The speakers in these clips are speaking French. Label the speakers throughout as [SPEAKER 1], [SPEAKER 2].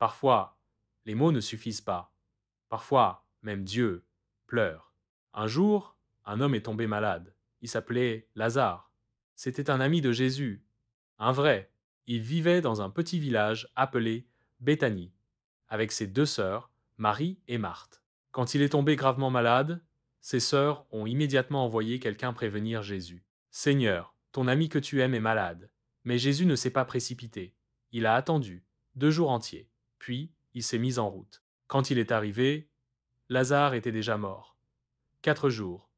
[SPEAKER 1] Parfois, les mots ne suffisent pas. Parfois, même Dieu pleure. Un jour, un homme est tombé malade. Il s'appelait Lazare. C'était un ami de Jésus, un vrai. Il vivait dans un petit village appelé Béthanie, avec ses deux sœurs, Marie et Marthe. Quand il est tombé gravement malade, ses sœurs ont immédiatement envoyé quelqu'un prévenir Jésus. Seigneur, ton ami que tu aimes est malade. Mais Jésus ne s'est pas précipité. Il a attendu 2 jours entiers. Puis, il s'est mis en route. Quand il est arrivé, Lazare était déjà mort. 4 jours.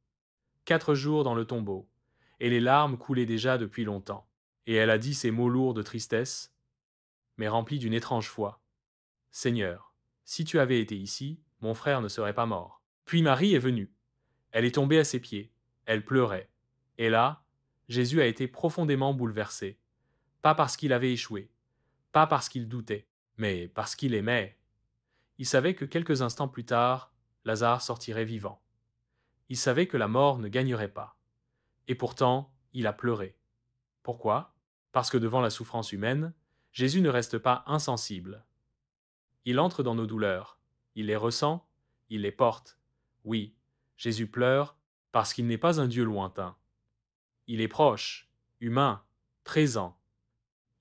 [SPEAKER 1] 4 jours dans le tombeau. Et les larmes coulaient déjà depuis longtemps. Et elle a dit ces mots lourds de tristesse, mais remplis d'une étrange foi. Seigneur, si tu avais été ici, mon frère ne serait pas mort. Puis Marie est venue. Elle est tombée à ses pieds. Elle pleurait. Et là, Jésus a été profondément bouleversé. Pas parce qu'il avait échoué, pas parce qu'il doutait, mais parce qu'il aimait. Il savait que quelques instants plus tard, Lazare sortirait vivant. Il savait que la mort ne gagnerait pas. Et pourtant, il a pleuré. Pourquoi? Parce que devant la souffrance humaine, Jésus ne reste pas insensible. Il entre dans nos douleurs, il les ressent, il les porte. Oui, Jésus pleure parce qu'il n'est pas un Dieu lointain. Il est proche, humain, présent.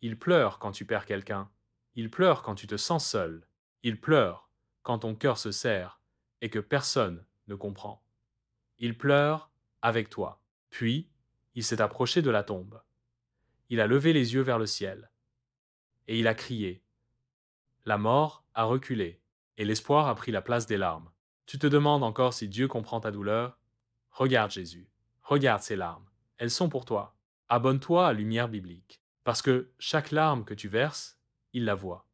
[SPEAKER 1] Il pleure quand tu perds quelqu'un. Il pleure quand tu te sens seul. Il pleure quand ton cœur se serre et que personne ne comprend. Il pleure avec toi. Puis, il s'est approché de la tombe. Il a levé les yeux vers le ciel. Et il a crié. La mort a reculé. Et l'espoir a pris la place des larmes. Tu te demandes encore si Dieu comprend ta douleur? Regarde Jésus. Regarde ces larmes. Elles sont pour toi. Abonne-toi à Lumière biblique. Parce que chaque larme que tu verses, il la voit.